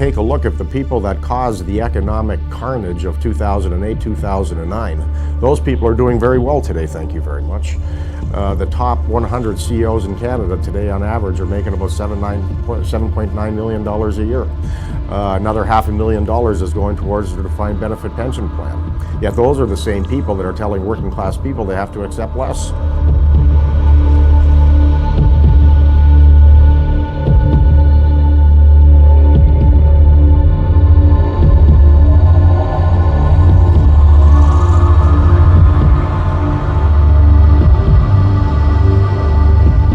take a look at the people that caused the economic carnage of 2008, 2009, those people are doing very well today, thank you very much. The top 100 CEOs in Canada today on average are making about $7.9 million a year. Another $500,000 is going towards the defined benefit pension plan. Yet those are the same people that are telling working class people they have to accept less.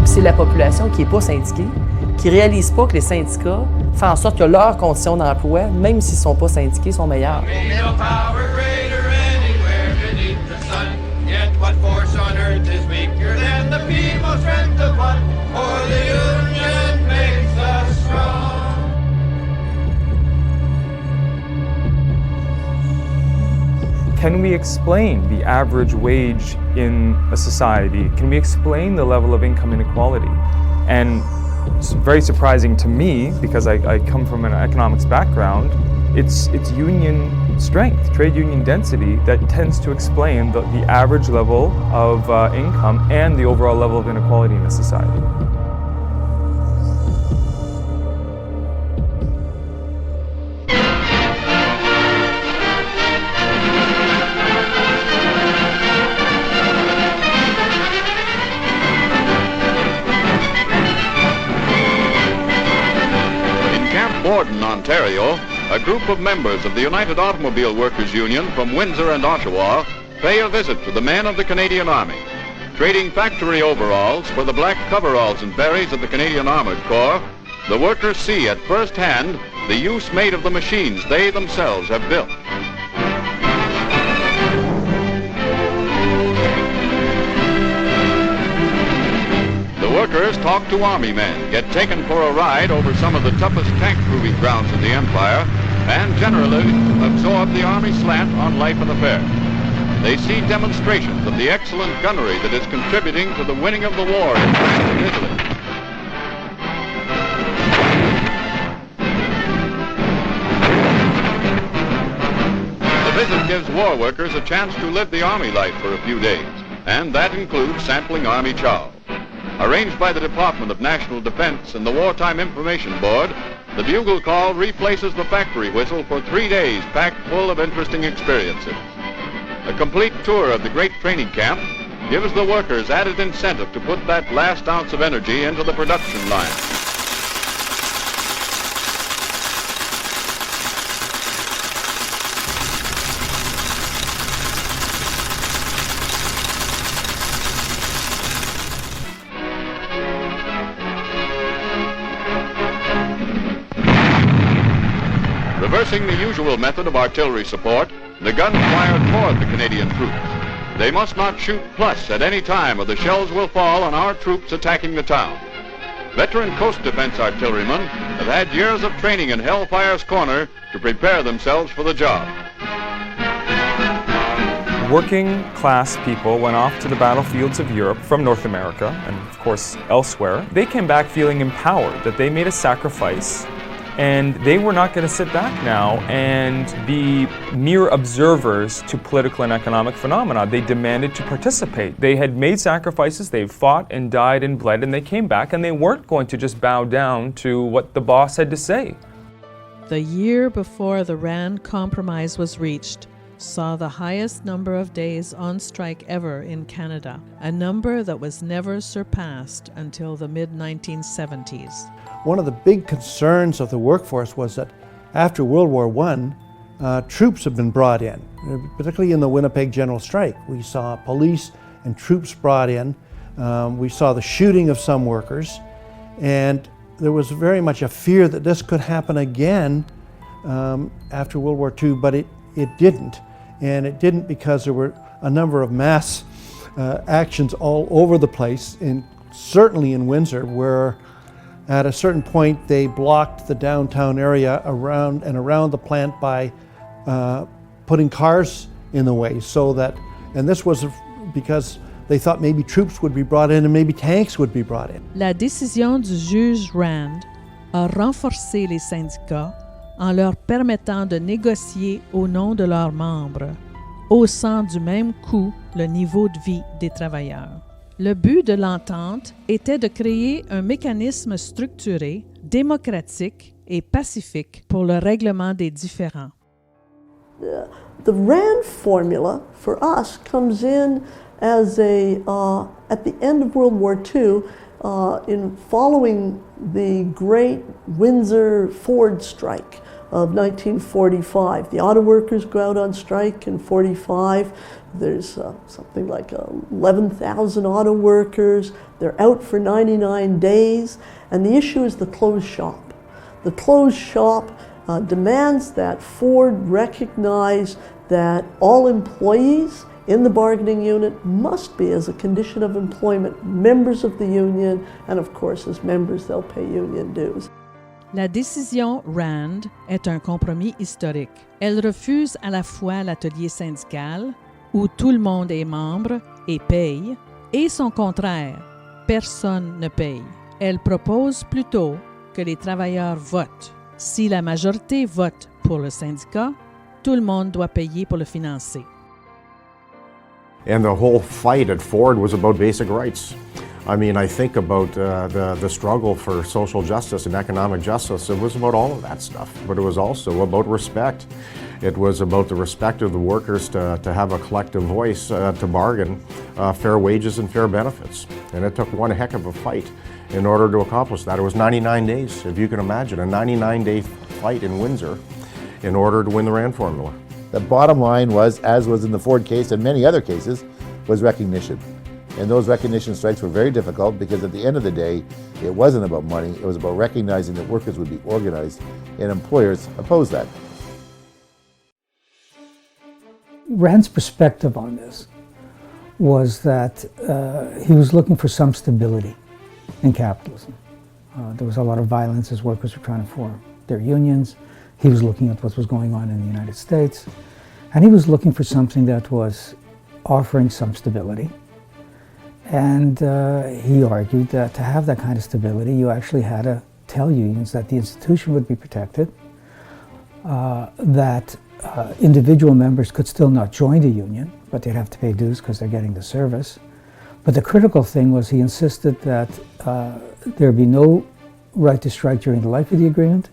C'est la population qui n'est pas syndiquée, qui ne réalise pas que les syndicats font en sorte que leurs conditions d'emploi, même s'ils ne sont pas syndiqués, sont meilleures. Can we explain the average wage in a society? Can we explain the level of income inequality? And it's very surprising to me, because I come from an economics background, it's union strength, trade union density that tends to explain the average level of income and the overall level of inequality in a society. In Ontario, a group of members of the United Automobile Workers Union from Windsor and Oshawa pay a visit to the men of the Canadian Army. Trading factory overalls for the black coveralls and berets of the Canadian Armored Corps, the workers see at first hand the use made of the machines they themselves have built. The workers talk to Army men, get taken for a ride over some of the toughest tank proving grounds in the Empire, and generally absorb the Army slant on life and affair. They see demonstrations of the excellent gunnery that is contributing to the winning of the war in France and Italy. The visit gives war workers a chance to live the Army life for a few days, and that includes sampling Army chow. Arranged by the Department of National Defense and the Wartime Information Board, the bugle call replaces the factory whistle for 3 days packed full of interesting experiences. A complete tour of the great training camp gives the workers added incentive to put that last ounce of energy into the production line. Reversing the usual method of artillery support, the guns fired toward the Canadian troops. They must not shoot plus at any time or the shells will fall on our troops attacking the town. Veteran coast defense artillerymen have had years of training in Hellfire's Corner to prepare themselves for the job. Working class people went off to the battlefields of Europe from North America and of course elsewhere. They came back feeling empowered that they made a sacrifice, and they were not going to sit back now and be mere observers to political and economic phenomena. They demanded to participate. They had made sacrifices, they fought and died and bled, and they came back, and they weren't going to just bow down to what the boss had to say. The year before the Rand Compromise was reached saw the highest number of days on strike ever in Canada, a number that was never surpassed until the mid-1970s. One of the big concerns of the workforce was that after World War I, troops have been brought in, particularly in the Winnipeg General Strike. We saw police and troops brought in. We saw the shooting of some workers, and there was very much a fear that this could happen again after World War II, but it didn't. And it didn't because there were a number of mass actions all over the place, certainly in Windsor, where at a certain point they blocked the downtown area around the plant by putting cars in the way, so that, and this was because they thought maybe troops would be brought in and maybe tanks would be brought in. La décision du juge Rand a renforcé les syndicats en leur permettant de négocier au nom de leurs membres, haussant du même coup le niveau de vie des travailleurs. Le but de l'entente était de créer un mécanisme structuré, démocratique et pacifique pour le règlement des différends. The rand formula for us comes in as at the end of World War II, in following the great Windsor Ford strike of 1945. The auto workers go out on strike in 45. There's something like 11,000 auto workers. They're out for 99 days, and the issue is the closed shop. The closed shop demands that Ford recognize that all employees in the bargaining unit must be, as a condition of employment, members of the union, and of course, as members, they'll pay union dues. La décision rand est un compromis historique. Elle refuse à la fois l'atelier syndical, où tout le monde est membre et paye, et son contraire, personne ne paye. Elle propose plutôt que les travailleurs votent. Si la majorité vote pour le syndicat, tout le monde doit payer pour le financer. And the whole fight at Ford was about basic rights. I mean, I think about the struggle for social justice and economic justice. It was about all of that stuff, but it was also about respect. It was about the respect of the workers to have a collective voice, to bargain fair wages and fair benefits. And it took one heck of a fight in order to accomplish that. It was 99 days, if you can imagine, a 99-day fight in Windsor in order to win the Rand formula. The bottom line was, as was in the Ford case and many other cases, was recognition. And those recognition strikes were very difficult because at the end of the day, it wasn't about money, it was about recognizing that workers would be organized, and employers opposed that. Rand's perspective on this was that he was looking for some stability in capitalism. There was a lot of violence as workers were trying to form their unions. He was looking at what was going on in the United States, and he was looking for something that was offering some stability. And he argued that to have that kind of stability, you actually had to tell unions that the institution would be protected, that individual members could still not join the union, but they'd have to pay dues because they're getting the service. But the critical thing was he insisted that there be no right to strike during the life of the agreement,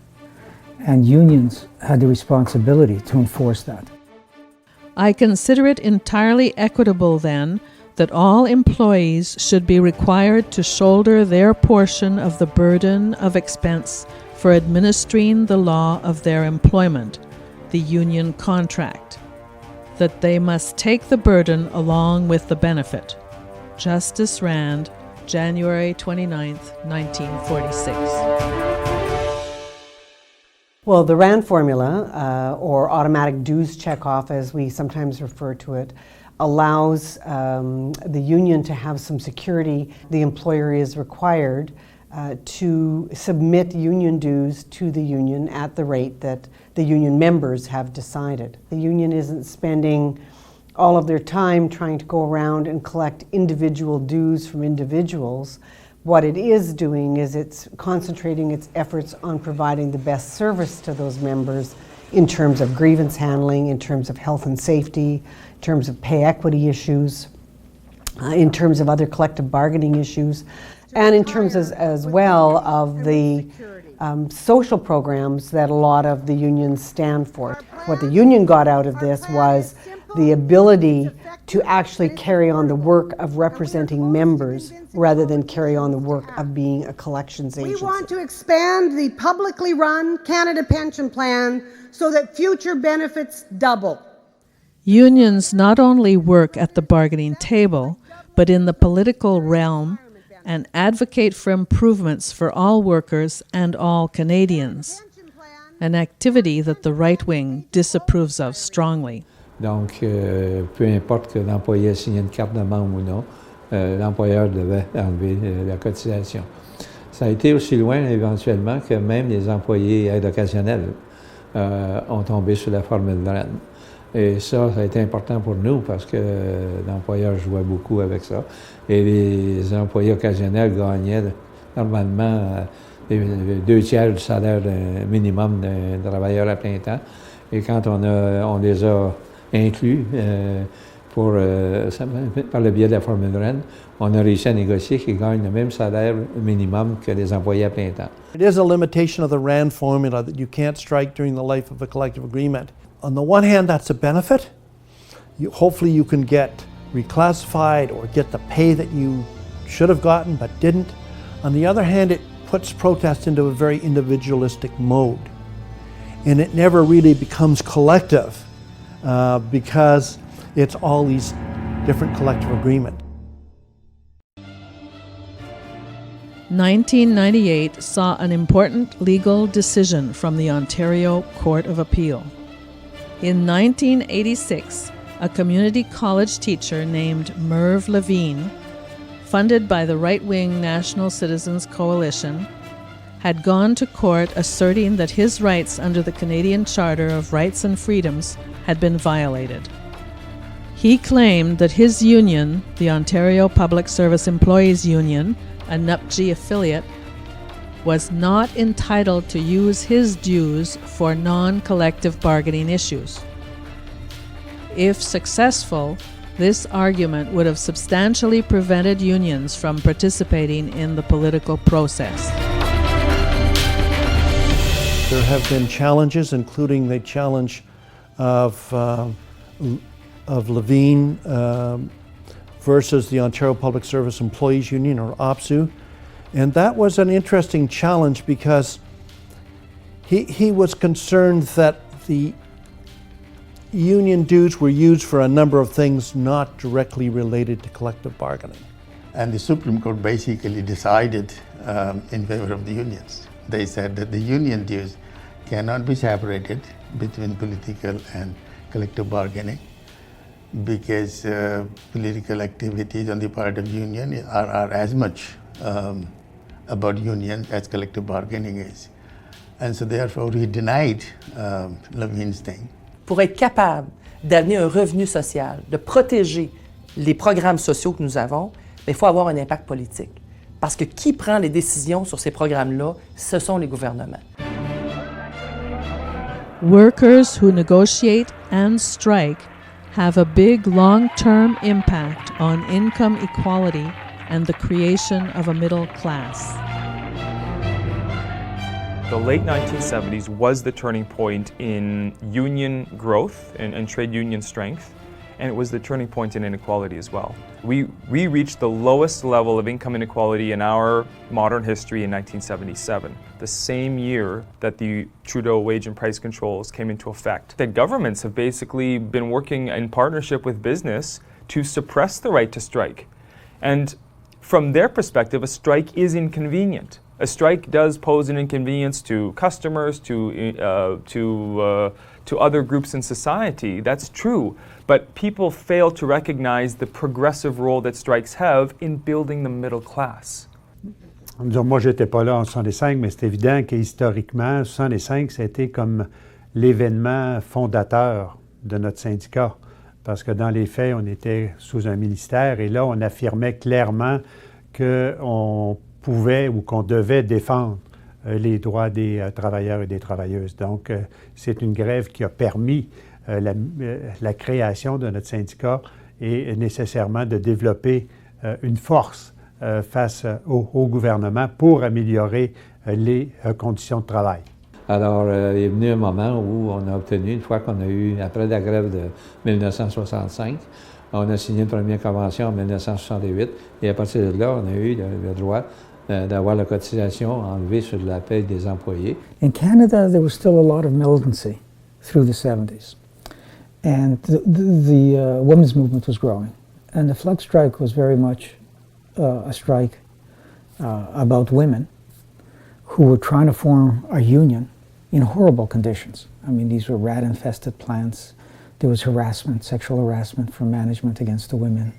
and unions had the responsibility to enforce that. I consider it entirely equitable, then, that all employees should be required to shoulder their portion of the burden of expense for administering the law of their employment, the union contract, that they must take the burden along with the benefit. Justice Rand, January 29, 1946. Well, the RAND formula, or automatic dues checkoff as we sometimes refer to it, allows the union to have some security. The employer is required to submit union dues to the union at the rate that the union members have decided. The union isn't spending all of their time trying to go around and collect individual dues from individuals. What it is doing is it's concentrating its efforts on providing the best service to those members in terms of grievance handling, in terms of health and safety, in terms of pay equity issues, in terms of other collective bargaining issues, and in terms as well of the social programs that a lot of the unions stand for. What the union got out of this was the ability to actually carry on the work of representing members rather than carry on the work of being a collections agency. We want to expand the publicly run Canada Pension Plan so that future benefits double. Unions not only work at the bargaining table, but in the political realm and advocate for improvements for all workers and all Canadians, an activity that the right wing disapproves of strongly. Donc, peu importe que l'employé signe une carte de membre ou non, l'employeur devait enlever la cotisation. Ça a été aussi loin éventuellement que même les employés aides occasionnels ont tombé sur la formule de rend. Et ça a été important pour nous parce que l'employeur jouait beaucoup avec ça. Et les employés occasionnels gagnaient normalement les 2/3 du salaire minimum d'un travailleur à plein temps. Et quand on les a inclus par le biais de la formule rend, on a réussi à négocier qu'ils gagnent le même salaire minimum que les employés à plein temps. It is a limitation of the RAND formula that you can't strike during the life of a collective agreement. On the one hand, that's a benefit. Hopefully you can get reclassified or get the pay that you should have gotten but didn't. On the other hand, it puts protest into a very individualistic mode. And it never really becomes collective because it's all these different collective agreements. 1998 saw an important legal decision from the Ontario Court of Appeal. In 1986, a community college teacher named Merv Levine, funded by the right-wing National Citizens Coalition, had gone to court asserting that his rights under the Canadian Charter of Rights and Freedoms had been violated. He claimed that his union, the Ontario Public Service Employees Union, a NUPG affiliate, was not entitled to use his dues for non-collective bargaining issues. If successful, this argument would have substantially prevented unions from participating in the political process. There have been challenges, including the challenge of Levine versus the Ontario Public Service Employees Union, or OPSU. And that was an interesting challenge because he was concerned that the union dues were used for a number of things not directly related to collective bargaining. And the Supreme Court basically decided in favor of the unions. They said that the union dues cannot be separated between political and collective bargaining because political activities on the part of union are as much about union as collective bargaining is. And so therefore he denied Levine's thing. Pour être capable d'amener un revenu social, de protéger les programmes sociaux que nous avons, il faut avoir un impact politique. Parce que qui prend les décisions sur ces programmes-là, ce sont les gouvernements. Workers who negotiate and strike have a big long-term impact on income equality and the creation of a middle class. The late 1970s was the turning point in union growth and trade union strength, and it was the turning point in inequality as well. We reached the lowest level of income inequality in our modern history in 1977, the same year that the Trudeau wage and price controls came into effect. The governments have basically been working in partnership with business to suppress the right to strike. And from their perspective, a strike is inconvenient. A strike does pose an inconvenience to customers, to other groups in society. That's true. But people fail to recognize the progressive role that strikes have in building the middle class. Moi, j'étais pas là en 65, mais c'est évident qu'historiquement, 65, ça a été comme l'événement fondateur de notre syndicat. Parce que dans les faits, on était sous un ministère et là, on affirmait clairement qu'on pouvait ou qu'on devait défendre les droits des travailleurs et des travailleuses. Donc, c'est une grève qui a permis la création de notre syndicat et nécessairement de développer une force face au gouvernement pour améliorer les conditions de travail. Alors, il est venu un moment où on a obtenu, une fois qu'on a eu, après la grève de 1965, on a signé une première convention en 1968 et à partir de là, on a eu le droit d'avoir la cotisation enlevée sur la paie des employés. In Canada, there was still a lot of militancy through the 70s. And the women's movement was growing. And the flag strike was very much a strike about women who were trying to form a union in horrible conditions. I mean, these were rat-infested plants. There was harassment, sexual harassment from management against the women.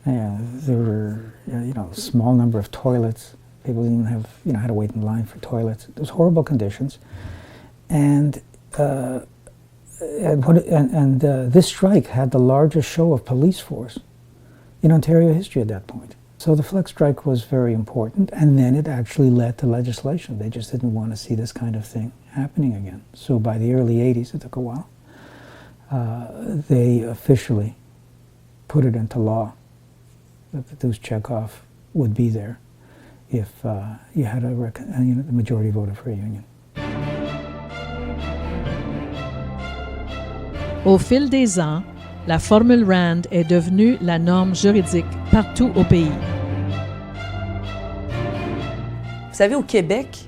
There were, a small number of toilets. People didn't have, had to wait in line for toilets. It was horrible conditions. And this strike had the largest show of police force in Ontario history at that point. So the flex strike was very important, and then it actually led to legislation. They just didn't want to see this kind of thing happening again. So by the early 80s, it took a while, they officially put it into law that the dues checkoff would be there if you had the majority voted for a union. Au fil des ans, la formule rand est devenue la norme juridique partout au pays. Vous savez, au Québec,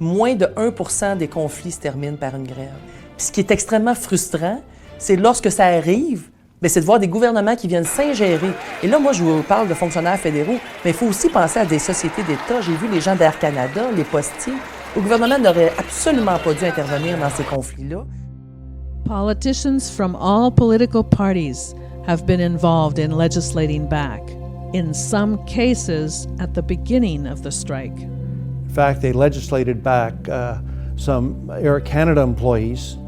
moins de 1% des conflits se terminent par une grève. Puis ce qui est extrêmement frustrant, c'est lorsque ça arrive, bien, c'est de voir des gouvernements qui viennent s'ingérer. Et là, moi, je vous parle de fonctionnaires fédéraux, mais il faut aussi penser à des sociétés d'État. J'ai vu les gens d'Air Canada, les postiers. Le gouvernement n'aurait absolument pas dû intervenir dans ces conflits-là. Politicians from all political parties have been involved in legislating back, in some cases at the beginning of the strike. In fact, they legislated back some Air Canada employees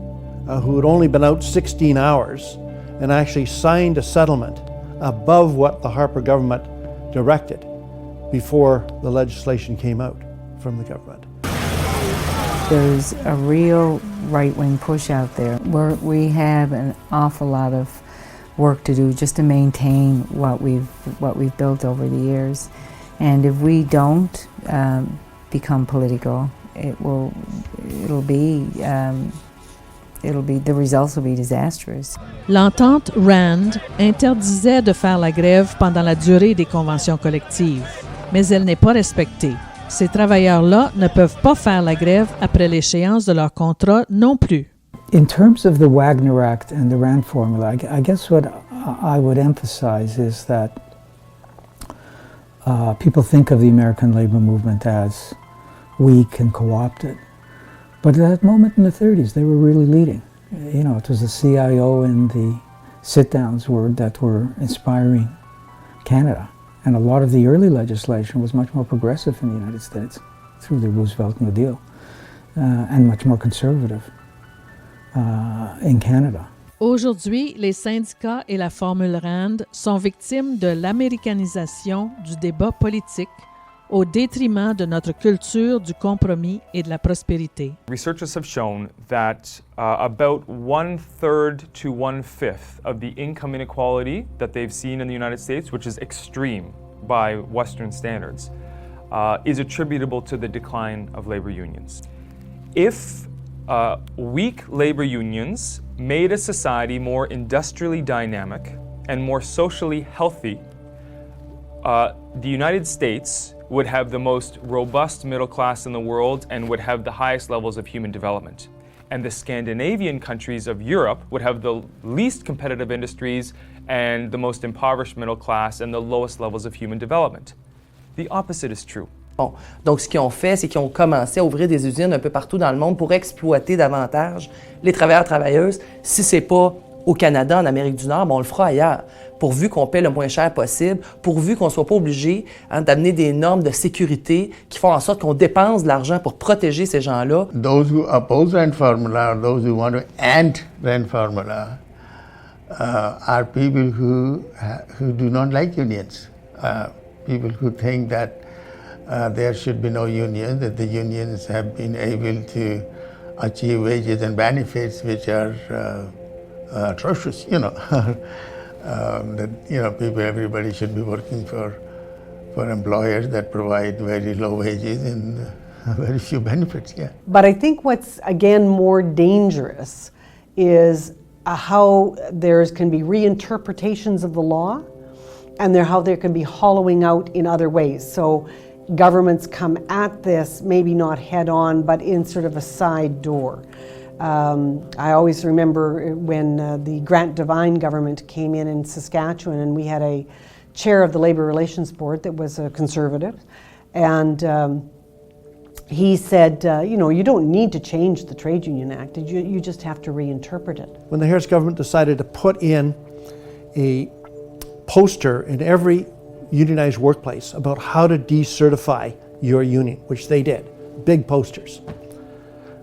who had only been out 16 hours and actually signed a settlement above what the Harper government directed before the legislation came out from the government. There's a real right-wing push out there. We have an awful lot of work to do just to maintain what we've built over the years. And if we don't become political, the results will be disastrous. L'entente RAND interdisait de faire la grève pendant la durée des conventions collectives, mais elle n'est pas respectée. Ces travailleurs-là ne peuvent pas faire la grève après l'échéance de leur contrat non plus. In terms of the Wagner Act and the Rand formula, I guess what I would emphasize is that people think of the American labor movement as weak and co-opted. But at that moment in the 30s, they were really leading. You know, it was the CIO and the sit-downs that were inspiring Canada. And a lot of the early legislation was much more progressive in the United States through the Roosevelt New Deal and much more conservative in Canada. Aujourd'hui, les syndicats et la formule RAND sont victimes de l'américanisation du débat politique au détriment de notre culture du compromis et de la prospérité. Researchers have shown that about 1/3 to 1/5 of the income inequality that they've seen in the United States, which is extreme by Western standards, is attributable to the decline of labor unions. If weak labor unions made a society more industrially dynamic and more socially healthy, the United States would have the most robust middle class in the world and would have the highest levels of human development. And the Scandinavian countries of Europe would have the least competitive industries and the most impoverished middle class and the lowest levels of human development. The opposite is true. Bon, donc ce qu'ils ont fait, c'est qu'ils ont commencé à ouvrir des usines un peu partout dans le monde pour exploiter davantage les travailleurs et travailleuses. Si c'est pas au Canada, en Amérique du Nord, ben on le fera ailleurs, pourvu qu'on paie le moins cher possible, pourvu qu'on ne soit pas obligé d'amener des normes de sécurité qui font en sorte qu'on dépense de l'argent pour protéger ces gens-là. Those who oppose rent formula, or those who want to end rent formula, are people who do not like unions. People who think that there should be no union, that the unions have been able to achieve wages and benefits which are atrocious, you know. That, you know, everybody should be working for employers that provide very low wages and very few benefits, yeah. But I think what's, again, more dangerous is how there can be reinterpretations of the law and how there can be hollowing out in other ways. So governments come at this, maybe not head on, but in sort of a side door. I always remember when the Grant Devine government came in Saskatchewan, and we had a chair of the Labour Relations Board that was a conservative, and he said, you know, you don't need to change the Trade Union Act, you just have to reinterpret it. When the Harris government decided to put in a poster in every unionized workplace about how to decertify your union, which they did, big posters,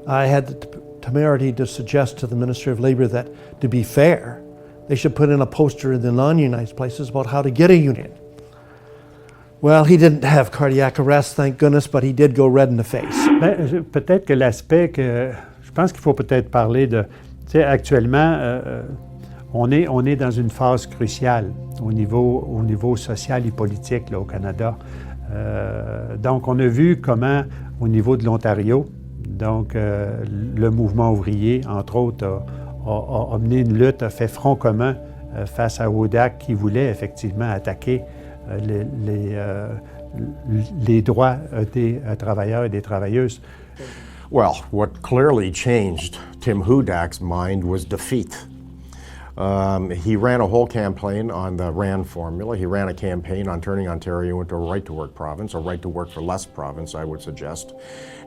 I had the temerity to suggest to the Ministry of Labour that, to be fair, they should put in a poster in the non-unionized places about how to get a union. Well, he didn't have cardiac arrest, thank goodness, but he did go red in the face. Peut-être que l'aspect que je pense qu'il faut peut-être parler de, tu sais, actuellement, on est dans une phase cruciale au niveau social et politique là, au Canada. Donc, on a vu comment, au niveau de l'Ontario, donc le mouvement ouvrier, entre autres, a mené une lutte, a fait front commun face à Wodak qui voulait effectivement attaquer les droits des travailleurs et des travailleuses. Well, what clearly changed Tim Hudak's mind was defeat. He ran a whole campaign on the RAND formula. He ran a campaign on turning Ontario into a right-to-work province, a right-to-work-for-less province, I would suggest.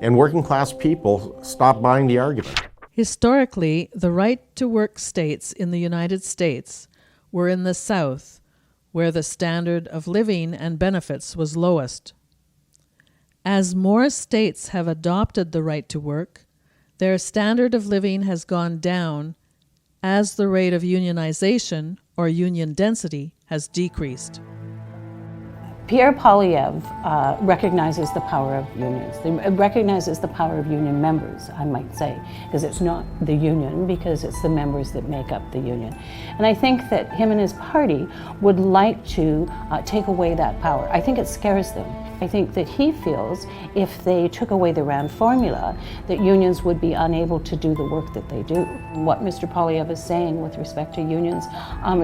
And working-class people stopped buying the argument. Historically, the right-to-work states in the United States were in the South, where the standard of living and benefits was lowest. As more states have adopted the right to work, their standard of living has gone down as the rate of unionization or union density has decreased. Pierre Poilievre recognizes the power of unions. It recognizes the power of union members, I might say, because it's not the union, because it's the members that make up the union. And I think that him and his party would like to take away that power. I think it scares them. I think that he feels if they took away the RAND formula, that unions would be unable to do the work that they do. What Mr. Poilievre is saying with respect to unions,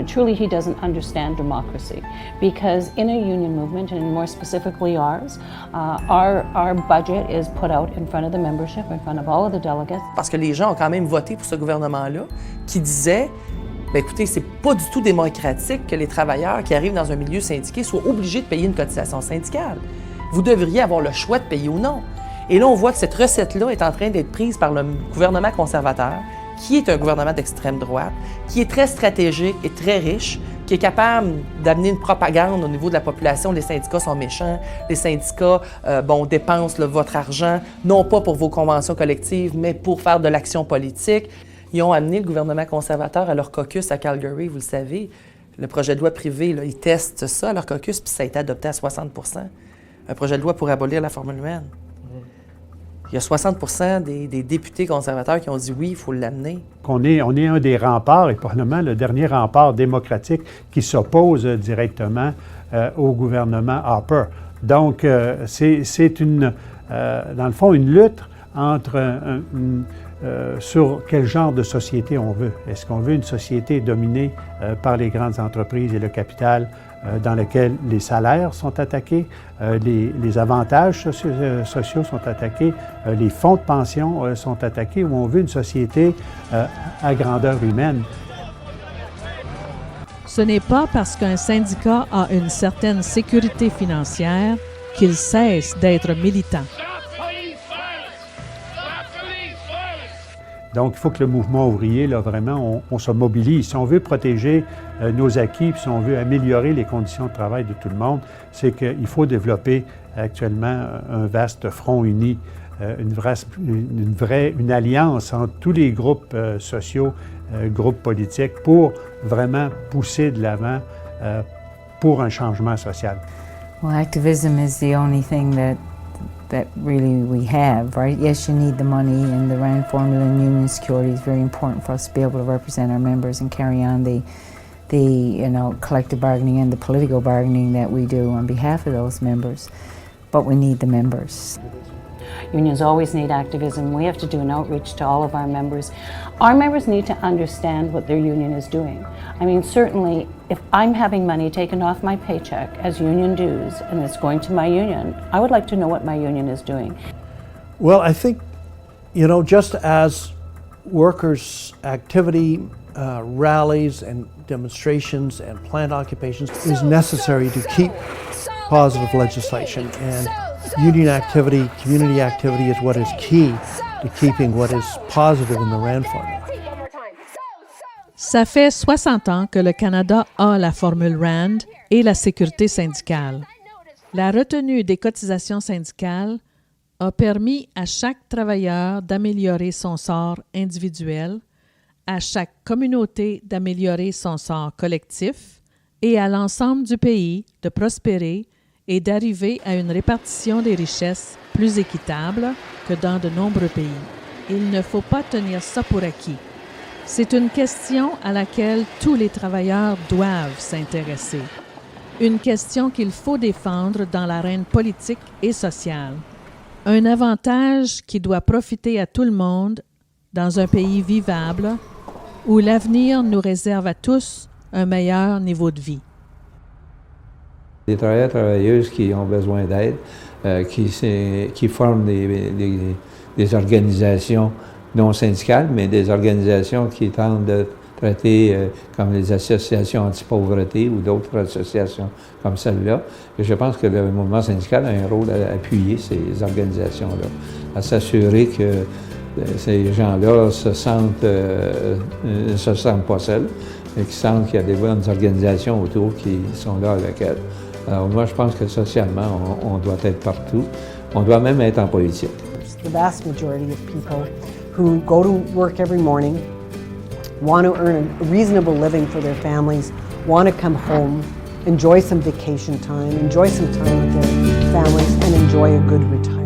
truly he doesn't understand democracy, because in a union movement, and more specifically ours, our budget is put out in front of the membership, in front of all of the delegates. Parce que les gens ont quand même voté pour ce gouvernement-là qui disait, bien écoutez, c'est pas du tout démocratique que les travailleurs qui arrivent dans un milieu syndiqué soient obligés de payer une cotisation syndicale. Vous devriez avoir le choix de payer ou non. Et là, on voit que cette recette-là est en train d'être prise par le gouvernement conservateur, qui est un gouvernement d'extrême droite, qui est très stratégique et très riche, qui est capable d'amener une propagande au niveau de la population. Les syndicats sont méchants, les syndicats dépensent votre argent, non pas pour vos conventions collectives, mais pour faire de l'action politique. Ils ont amené le gouvernement conservateur à leur caucus à Calgary, vous le savez. Le projet de loi privé, là, ils testent ça à leur caucus, puis ça a été adopté à 60 %. Un projet de loi pour abolir la formule humaine. Il y a 60 % des députés conservateurs qui ont dit oui, il faut l'amener. On est un des remparts, et probablement le dernier rempart démocratique qui s'oppose directement au gouvernement Harper. Donc, c'est dans le fond, une lutte entre sur quel genre de société on veut. Est-ce qu'on veut une société dominée par les grandes entreprises et le capital, dans lequel les salaires sont attaqués, les avantages sociaux sont attaqués, les fonds de pension sont attaqués, ou on veut une société à grandeur humaine? Ce n'est pas parce qu'un syndicat a une certaine sécurité financière qu'il cesse d'être militant. Donc, il faut que le mouvement ouvrier, là, vraiment, on se mobilise. Si on veut protéger nos acquis, puis si on veut améliorer les conditions de travail de tout le monde, c'est qu'il faut développer actuellement un vaste front uni, une alliance entre tous les groupes sociaux, groupes politiques, pour vraiment pousser de l'avant pour un changement social. Well, activism is the only thing that really we have, right? Yes, you need the money, and the RAND formula and union security is very important for us to be able to represent our members and carry on the collective bargaining and the political bargaining that we do on behalf of those members. But we need the members. Unions always need activism. We have to do an outreach to all of our members. Our members need to understand what their union is doing. I mean, certainly, if I'm having money taken off my paycheck as union dues and it's going to my union, I would like to know what my union is doing. Well, I think, just as workers' activity, rallies and demonstrations and plant occupations is necessary to keep positive legislation, and union activity, community activity is what is key to keeping what is positive in the RAND formula. Ça fait 60 ans que le Canada a la formule RAND et la sécurité syndicale. La retenue des cotisations syndicales a permis à chaque travailleur d'améliorer son sort individuel, à chaque communauté d'améliorer son sort collectif et à l'ensemble du pays de prospérer et d'arriver à une répartition des richesses plus équitable que dans de nombreux pays. Il ne faut pas tenir ça pour acquis. C'est une question à laquelle tous les travailleurs doivent s'intéresser. Une question qu'il faut défendre dans l'arène politique et sociale. Un avantage qui doit profiter à tout le monde dans un pays vivable où l'avenir nous réserve à tous un meilleur niveau de vie. Les travailleurs et travailleuses qui ont besoin d'aide, qui forment des organisations non syndicales, mais des organisations qui tentent de traiter comme les associations anti-pauvreté ou d'autres associations comme celle-là. Et je pense que le mouvement syndical a un rôle à appuyer ces organisations-là, à s'assurer que ces gens-là ne se sentent pas seuls, et qui sentent qu'il y a des bonnes organisations autour qui sont là avec elles. Alors moi, je pense que socialement, on doit être partout. On doit même être en politique. The vast majority of people who go to work every morning, want to earn a reasonable living for their families, want to come home, enjoy some vacation time, enjoy some time with their families, and enjoy a good retirement.